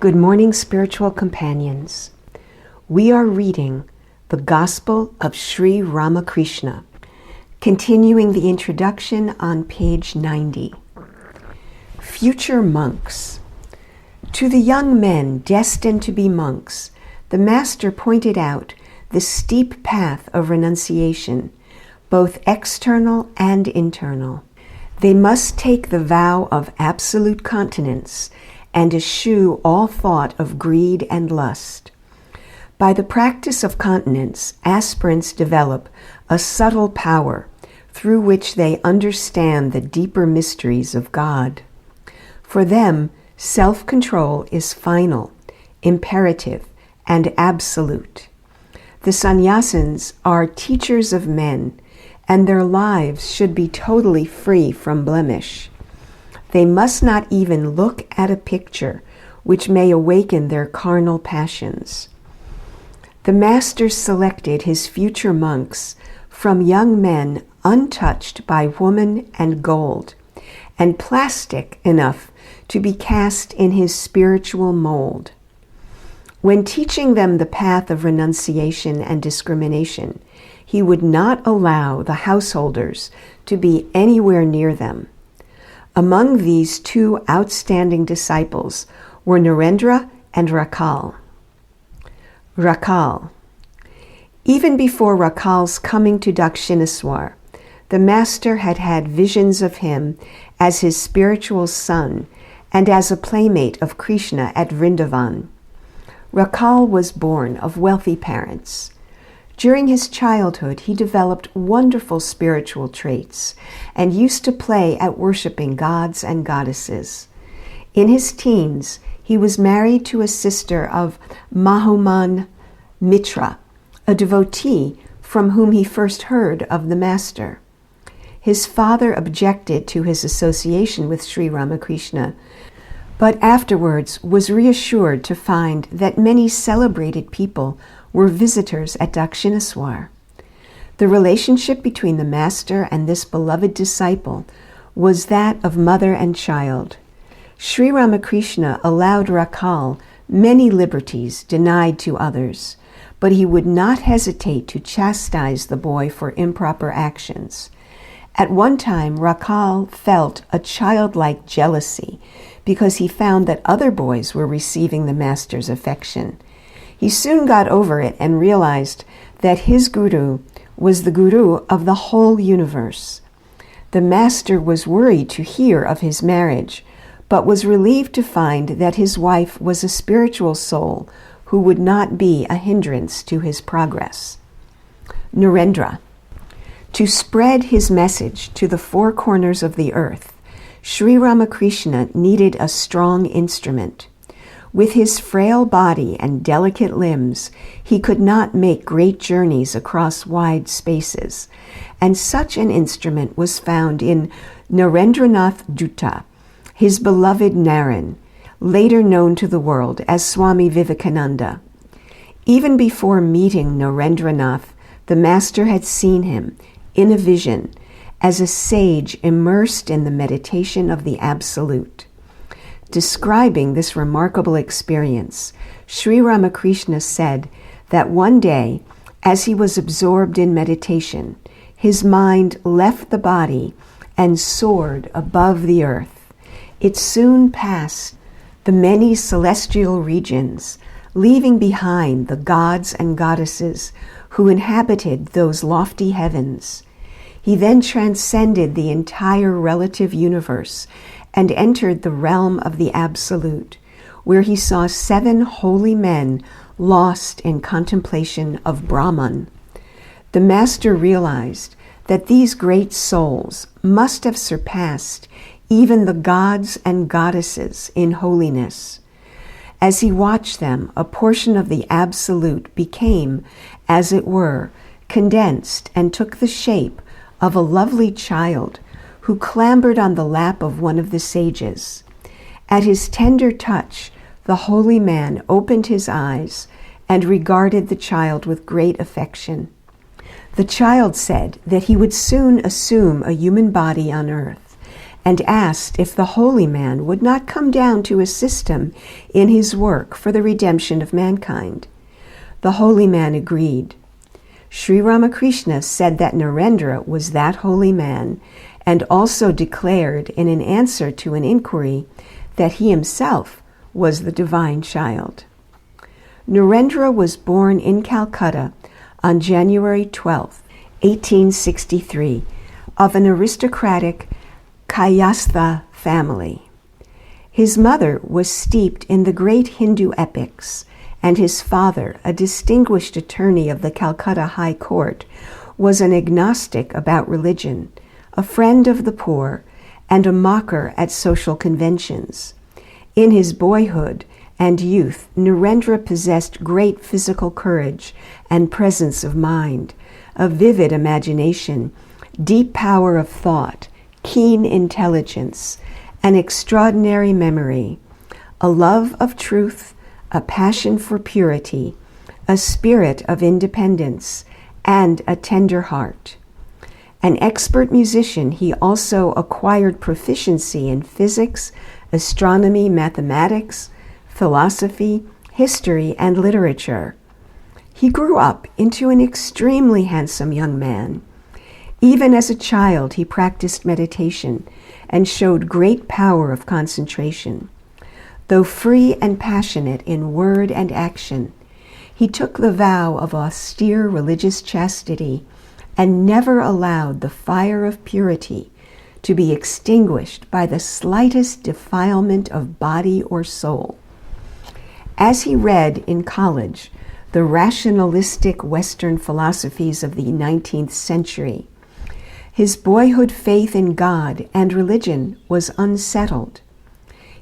Good morning, spiritual companions. We are reading the Gospel of Sri Ramakrishna, continuing the introduction on page 90. Future monks. To the young men destined to be monks, the Master pointed out the steep path of renunciation, both external and internal. They must take the vow of absolute continence and eschew all thought of greed and lust. By the practice of continence, aspirants develop a subtle power through which they understand the deeper mysteries of God. For them, self-control is final, imperative, and absolute. The sannyasins are teachers of men, and their lives should be totally free from blemish. They must not even look at a picture which may awaken their carnal passions. The Master selected his future monks from young men untouched by woman and gold, and plastic enough to be cast in his spiritual mold. When teaching them the path of renunciation and discrimination, he would not allow the householders to be anywhere near them. Among these two outstanding disciples were Narendra and Rakal. Rakal. Even before Rakal's coming to Dakshineswar, the Master had had visions of him as his spiritual son and as a playmate of Krishna at Vrindavan. Rakal was born of wealthy parents. During his childhood, he developed wonderful spiritual traits and used to play at worshiping gods and goddesses. In his teens, he was married to a sister of Mahoman Mitra, a devotee from whom he first heard of the Master. His father objected to his association with Sri Ramakrishna, but afterwards was reassured to find that many celebrated people were visitors at Dakshineswar. The relationship between the Master and this beloved disciple was that of mother and child. Sri Ramakrishna allowed Rakal many liberties denied to others, but he would not hesitate to chastise the boy for improper actions. At one time, Rakal felt a childlike jealousy because he found that other boys were receiving the Master's affection. He soon got over it and realized that his guru was the guru of the whole universe. The Master was worried to hear of his marriage, but was relieved to find that his wife was a spiritual soul who would not be a hindrance to his progress. Narendra. To spread his message to the four corners of the earth, Sri Ramakrishna needed a strong instrument. With his frail body and delicate limbs, he could not make great journeys across wide spaces, and such an instrument was found in Narendranath Dutta, his beloved Naren, later known to the world as Swami Vivekananda. Even before meeting Narendranath, the Master had seen him, in a vision, as a sage immersed in the meditation of the Absolute. Describing this remarkable experience, Sri Ramakrishna said that one day, as he was absorbed in meditation, his mind left the body and soared above the earth. It soon passed the many celestial regions, leaving behind the gods and goddesses who inhabited those lofty heavens. He then transcended the entire relative universe and entered the realm of the Absolute, where he saw 7 holy men lost in contemplation of Brahman. The Master realized that these great souls must have surpassed even the gods and goddesses in holiness. As he watched them, a portion of the Absolute became, as it were, condensed and took the shape of a lovely child who clambered on the lap of one of the sages. At his tender touch, the holy man opened his eyes and regarded the child with great affection. The child said that he would soon assume a human body on earth, and asked if the holy man would not come down to assist him in his work for the redemption of mankind. The holy man agreed. Sri Ramakrishna said that Narendra was that holy man, and also declared in an answer to an inquiry that he himself was the divine child. Narendra was born in Calcutta on January 12, 1863, of an aristocratic Kayastha family. His mother was steeped in the great Hindu epics, and his father, a distinguished attorney of the Calcutta High Court, was an agnostic about religion, a friend of the poor, and a mocker at social conventions. In his boyhood and youth, Narendra possessed great physical courage and presence of mind, a vivid imagination, deep power of thought, keen intelligence, an extraordinary memory, a love of truth, a passion for purity, a spirit of independence, and a tender heart. An expert musician, he also acquired proficiency in physics, astronomy, mathematics, philosophy, history, and literature. He grew up into an extremely handsome young man. Even as a child, he practiced meditation and showed great power of concentration. Though free and passionate in word and action, he took the vow of austere religious chastity and never allowed the fire of purity to be extinguished by the slightest defilement of body or soul. As he read in college the rationalistic Western philosophies of the 19th century, his boyhood faith in God and religion was unsettled.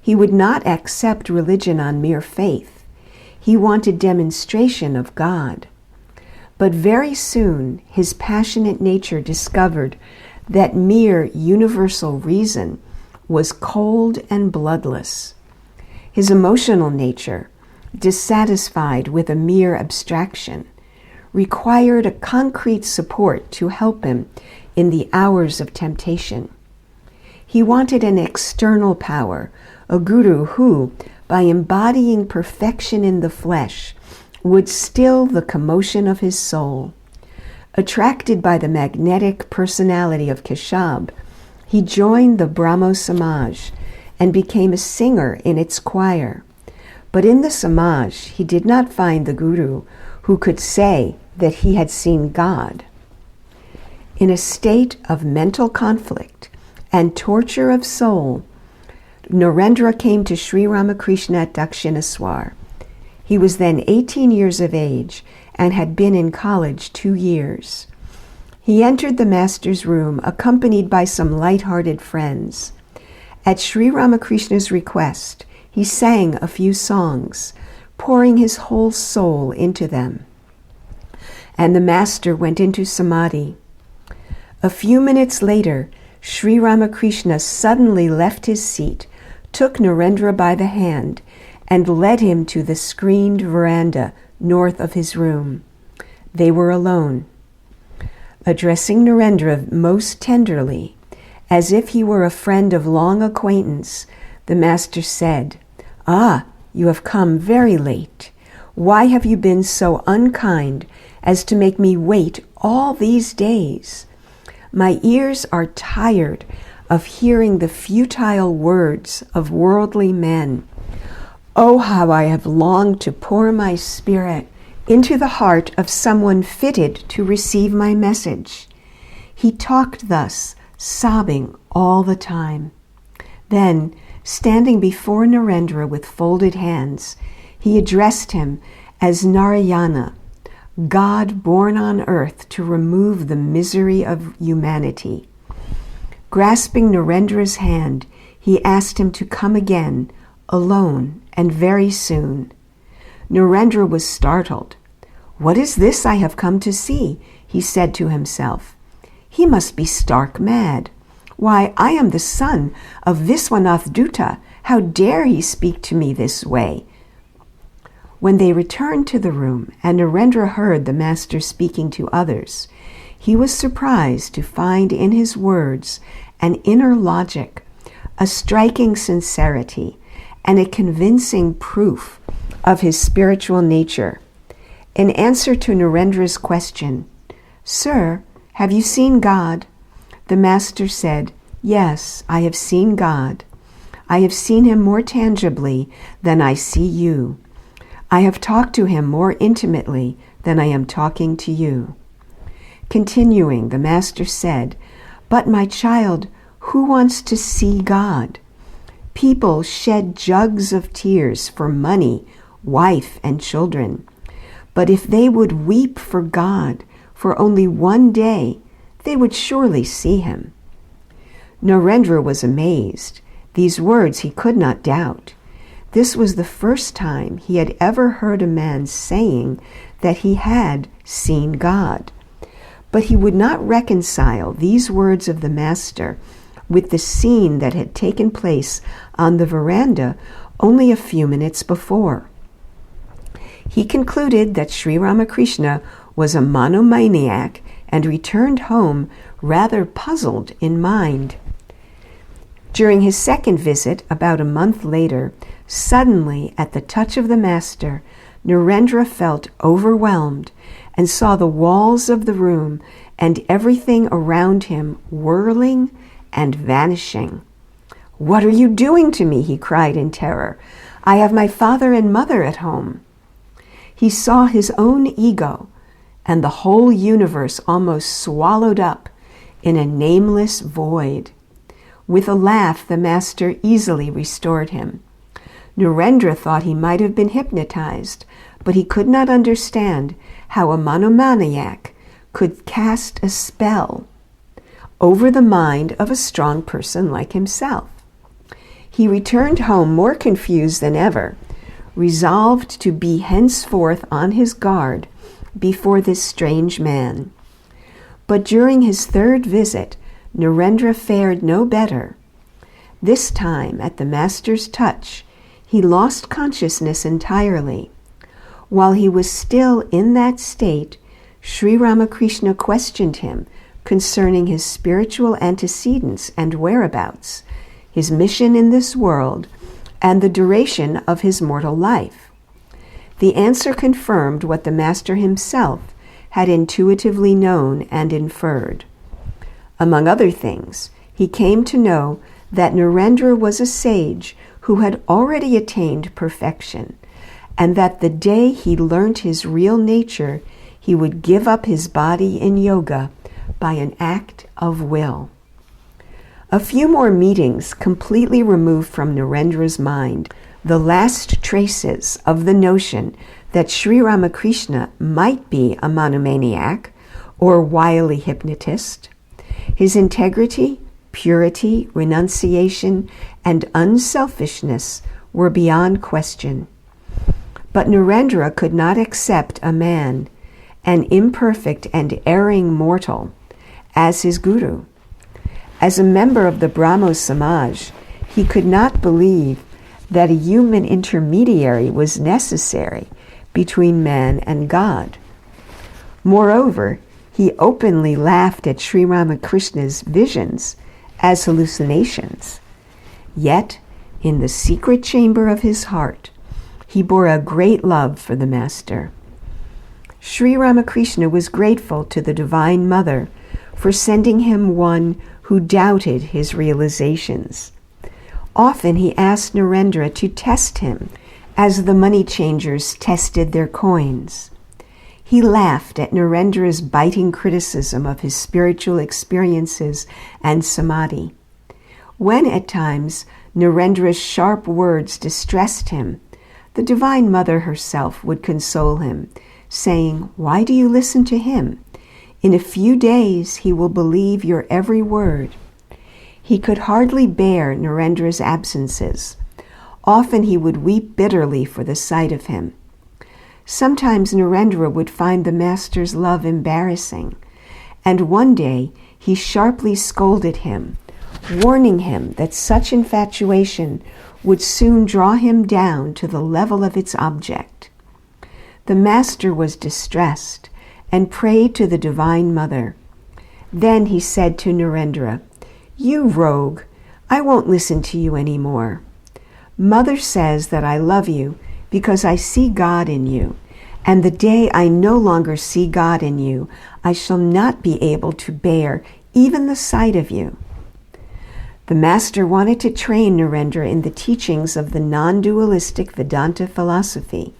He would not accept religion on mere faith. He wanted demonstration of God. But very soon, his passionate nature discovered that mere universal reason was cold and bloodless. His emotional nature, dissatisfied with a mere abstraction, required a concrete support to help him in the hours of temptation. He wanted an external power, a guru who, by embodying perfection in the flesh, would still the commotion of his soul. Attracted by the magnetic personality of Keshab, he joined the Brahmo Samaj and became a singer in its choir. But in the Samaj, he did not find the guru who could say that he had seen God. In a state of mental conflict and torture of soul, Narendra came to Sri Ramakrishna at Dakshineswar. He was then 18 years of age and had been in college 2 years. He entered the master's room accompanied by some light-hearted friends. At Sri Ramakrishna's request, he sang a few songs, pouring his whole soul into them. And the master went into samadhi. A few minutes later, Sri Ramakrishna suddenly left his seat, took Narendra by the hand, and led him to the screened veranda north of his room. They were alone. Addressing Narendra most tenderly, as if he were a friend of long acquaintance, the master said, "Ah, you have come very late. Why have you been so unkind as to make me wait all these days? My ears are tired of hearing the futile words of worldly men. Oh, how I have longed to pour my spirit into the heart of someone fitted to receive my message." He talked thus, sobbing all the time. Then, standing before Narendra with folded hands, he addressed him as Narayana, God born on earth to remove the misery of humanity. Grasping Narendra's hand, he asked him to come again, alone and very soon. Narendra was startled. "What is this I have come to see?" he said to himself. "He must be stark mad. Why, I am the son of Viswanath Dutta. How dare he speak to me this way?" When they returned to the room and Narendra heard the master speaking to others, he was surprised to find in his words an inner logic a striking sincerity, and a convincing proof of his spiritual nature. In answer to Narendra's question, "Sir, have you seen God?" the Master said, "Yes, I have seen God. I have seen him more tangibly than I see you. I have talked to him more intimately than I am talking to you." Continuing, the Master said, "But my child, who wants to see God? People shed jugs of tears for money, wife, and children. But if they would weep for God for only one day, they would surely see him." Narendra was amazed. These words he could not doubt. This was the first time he had ever heard a man saying that he had seen God. But he would not reconcile these words of the Master with the scene that had taken place on the veranda only a few minutes before. He concluded that Sri Ramakrishna was a monomaniac and returned home rather puzzled in mind. During his second visit, about a month later, suddenly, at the touch of the Master, Narendra felt overwhelmed and saw the walls of the room and everything around him whirling and vanishing. "What are you doing to me?" he cried in terror. "I have my father and mother at home." He saw his own ego and the whole universe almost swallowed up in a nameless void. With a laugh, the Master easily restored him. Narendra thought he might have been hypnotized, but he could not understand how a monomaniac could cast a spell over the mind of a strong person like himself. He returned home more confused than ever, resolved to be henceforth on his guard before this strange man. But during his third visit, Narendra fared no better. This time, at the Master's touch, he lost consciousness entirely. While he was still in that state, Sri Ramakrishna questioned him concerning his spiritual antecedents and whereabouts, his mission in this world, and the duration of his mortal life. The answer confirmed what the Master himself had intuitively known and inferred. Among other things, he came to know that Narendra was a sage who had already attained perfection, and that the day he learnt his real nature, he would give up his body in yoga by an act of will. A few more meetings completely removed from Narendra's mind the last traces of the notion that Sri Ramakrishna might be a monomaniac or wily hypnotist. His integrity, purity, renunciation, and unselfishness were beyond question. But Narendra could not accept a man, an imperfect and erring mortal, as his guru. As a member of the Brahmo Samaj, he could not believe that a human intermediary was necessary between man and God. Moreover, he openly laughed at Sri Ramakrishna's visions as hallucinations. Yet, in the secret chamber of his heart, he bore a great love for the Master. Sri Ramakrishna was grateful to the Divine Mother for sending him one who doubted his realizations. Often he asked Narendra to test him as the money changers tested their coins. He laughed at Narendra's biting criticism of his spiritual experiences and samadhi. When at times Narendra's sharp words distressed him, the Divine Mother herself would console him, saying, "Why do you listen to him? In a few days he will believe your every word." He could hardly bear Narendra's absences. Often he would weep bitterly for the sight of him. Sometimes Narendra would find the Master's love embarrassing, and one day he sharply scolded him, warning him that such infatuation would soon draw him down to the level of its object. The Master was distressed and prayed to the Divine Mother. Then he said to Narendra, "You rogue, I won't listen to you anymore. Mother says that I love you because I see God in you, and the day I no longer see God in you, I shall not be able to bear even the sight of you. The master wanted to train Narendra in the teachings of the non-dualistic Vedanta philosophy,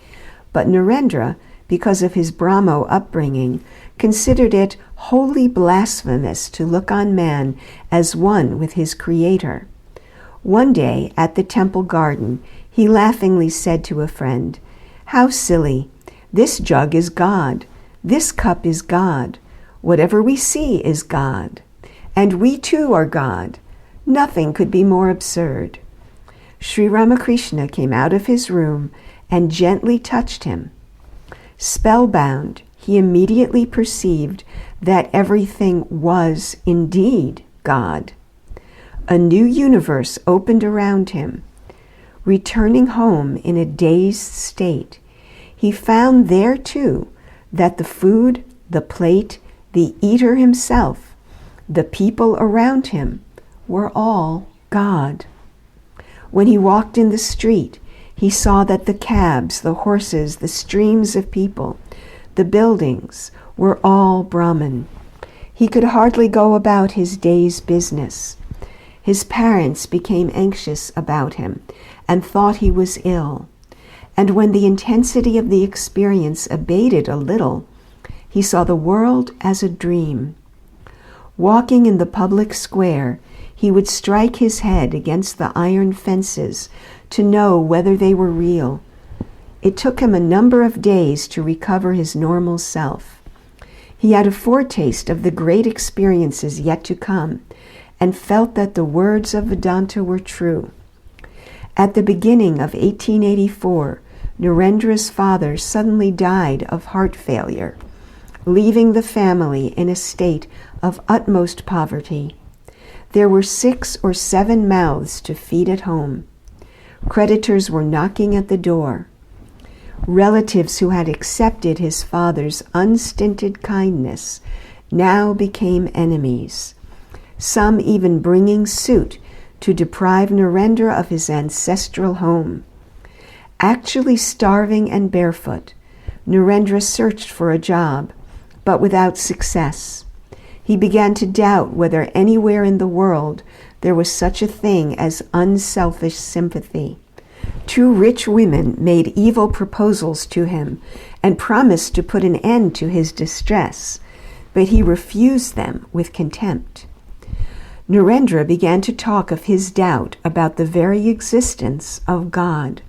but Narendra, because of his Brahmo upbringing, considered it wholly blasphemous to look on man as one with his Creator. One day, at the temple garden, he laughingly said to a friend, "How silly! This jug is God. This cup is God. Whatever we see is God. And we too are God. Nothing could be more absurd." Sri Ramakrishna came out of his room and gently touched him. Spellbound, he immediately perceived that everything was indeed God. A new universe opened around him. Returning home in a dazed state, he found there too that the food, the plate, the eater himself, the people around him were all God. When he walked in the street, he saw that the cabs, the horses, the streams of people, the buildings were all Brahman. He could hardly go about his day's business. His parents became anxious about him and thought he was ill. And when the intensity of the experience abated a little, he saw the world as a dream. Walking in the public square, he would strike his head against the iron fences to know whether they were real. It took him a number of days to recover his normal self. He had a foretaste of the great experiences yet to come, and felt that the words of Vedanta were true. At the beginning of 1884, Narendra's father suddenly died of heart failure, leaving the family in a state of utmost poverty. There were 6 or 7 mouths to feed at home. Creditors were knocking at the door. Relatives who had accepted his father's unstinted kindness now became enemies, some even bringing suit to deprive Narendra of his ancestral home. Actually starving and barefoot, Narendra searched for a job, but without success. He began to doubt whether anywhere in the world there was such a thing as unselfish sympathy. 2 rich women made evil proposals to him and promised to put an end to his distress, but he refused them with contempt. Narendra began to talk of his doubt about the very existence of God.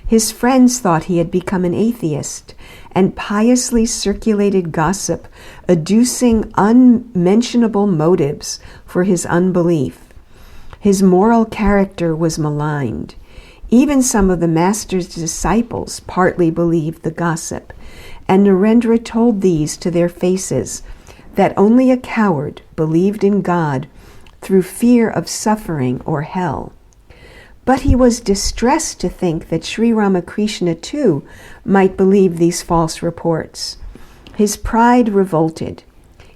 His friends thought he had become an atheist and piously circulated gossip, adducing unmentionable motives for his unbelief. His moral character was maligned. Even some of the master's disciples partly believed the gossip, and Narendra told these to their faces that only a coward believed in God through fear of suffering or hell. But he was distressed to think that Sri Ramakrishna too might believe these false reports. His pride revolted.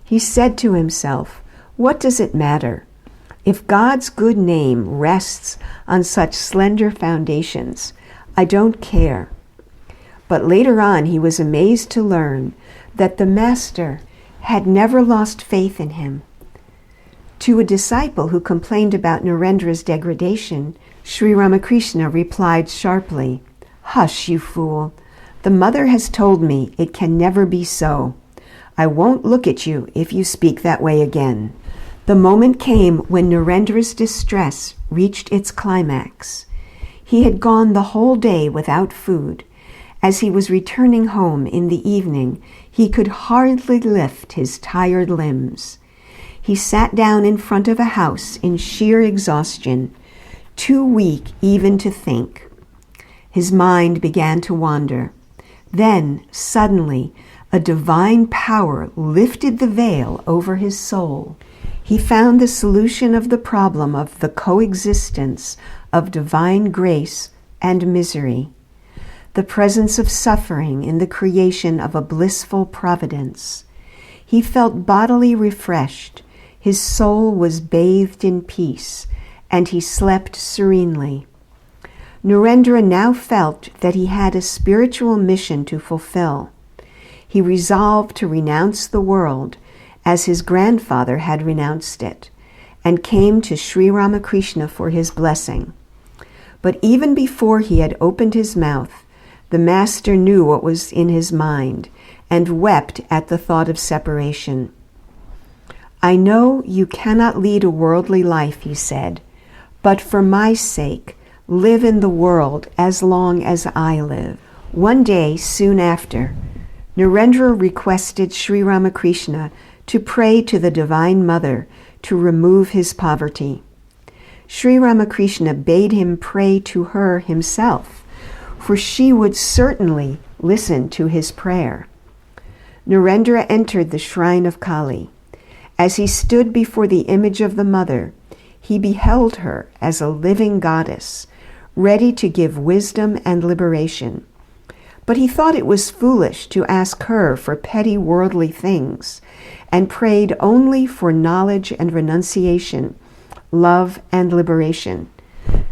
He said to himself, "What does it matter? If God's good name rests on such slender foundations, I don't care." But later on he was amazed to learn that the master had never lost faith in him. To a disciple who complained about Narendra's degradation, Sri Ramakrishna replied sharply, "Hush, you fool. The mother has told me it can never be so. I won't look at you if you speak that way again." The moment came when Narendra's distress reached its climax. He had gone the whole day without food. As he was returning home in the evening, he could hardly lift his tired limbs. He sat down in front of a house in sheer exhaustion, too weak even to think. His mind began to wander. Then, suddenly, a divine power lifted the veil over his soul. He found the solution of the problem of the coexistence of divine grace and misery, the presence of suffering in the creation of a blissful providence. He felt bodily refreshed. His soul was bathed in peace, and he slept serenely. Narendra now felt that he had a spiritual mission to fulfill. He resolved to renounce the world as his grandfather had renounced it, and came to Sri Ramakrishna for his blessing. But even before he had opened his mouth, the master knew what was in his mind and wept at the thought of separation. "I know you cannot lead a worldly life," he said, "but for my sake, live in the world as long as I live." One day, soon after, Narendra requested Sri Ramakrishna to pray to the Divine Mother to remove his poverty. Sri Ramakrishna bade him pray to her himself, for she would certainly listen to his prayer. Narendra entered the shrine of Kali. As he stood before the image of the Mother, he beheld her as a living goddess, ready to give wisdom and liberation. But he thought it was foolish to ask her for petty worldly things, and prayed only for knowledge and renunciation, love and liberation.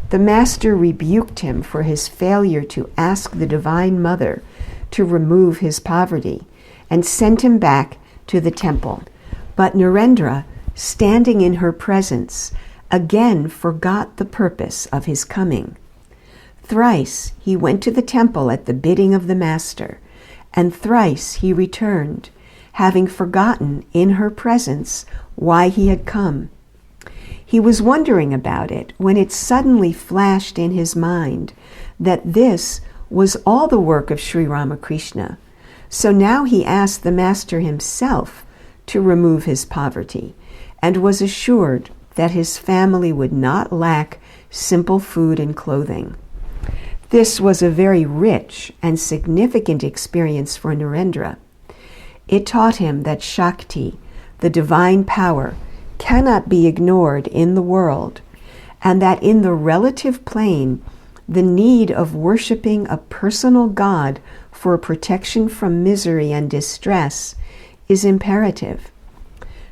The Master rebuked him for his failure to ask the Divine Mother to remove his poverty, and sent him back to the temple. But Narendra, standing in her presence, again forgot the purpose of his coming. Thrice he went to the temple at the bidding of the Master, and thrice he returned, having forgotten in her presence why he had come. He was wondering about it when it suddenly flashed in his mind that this was all the work of Sri Ramakrishna. So now he asked the Master himself to remove his poverty, and was assured that his family would not lack simple food and clothing. This was a very rich and significant experience for Narendra. It taught him that Shakti, the divine power, cannot be ignored in the world, and that in the relative plane, the need of worshiping a personal God for protection from misery and distress is imperative.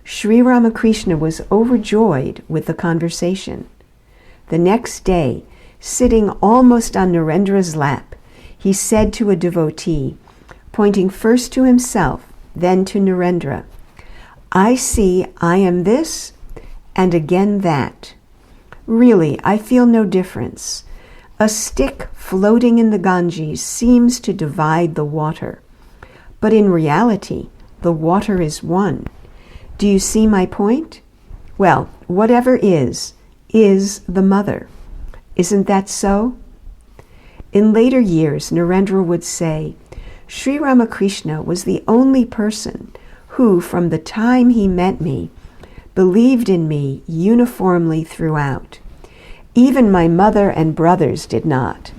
Sri Ramakrishna was overjoyed with the conversation. The next day, sitting almost on Narendra's lap, he said to a devotee, pointing first to himself, then to Narendra, "I see I am this, and again that. Really, I feel no difference. A stick floating in the Ganges seems to divide the water, but in reality, the water is one. Do you see my point? Well, whatever is the Mother. Isn't that so?" In later years, Narendra would say, "Sri Ramakrishna was the only person who, from the time he met me, believed in me uniformly throughout. Even my mother and brothers did not.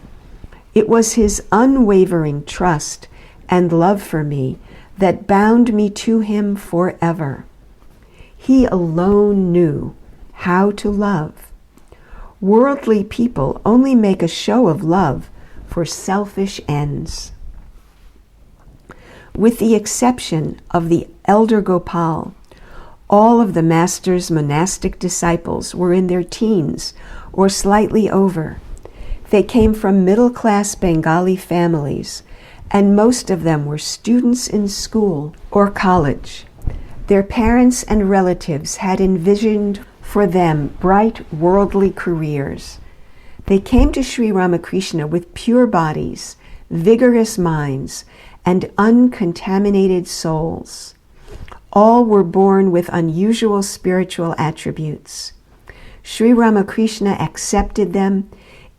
It was his unwavering trust and love for me that bound me to him forever. He alone knew how to love. Worldly people only make a show of love for selfish ends." With the exception of the elder Gopal, all of the Master's monastic disciples were in their teens or slightly over. They came from middle-class Bengali families, and most of them were students in school or college. Their parents and relatives had envisioned for them bright worldly careers. They came to Sri Ramakrishna with pure bodies, vigorous minds, and uncontaminated souls. All were born with unusual spiritual attributes. Sri Ramakrishna accepted them,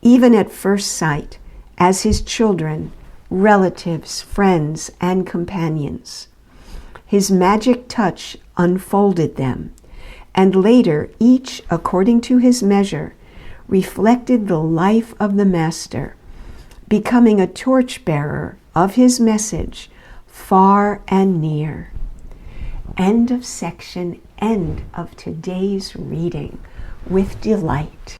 even at first sight, as his children, relatives, friends, and companions. His magic touch unfolded them, and later, each, according to his measure, reflected the life of the Master, becoming a torchbearer of his message far and near. End of section, end of today's reading. With delight.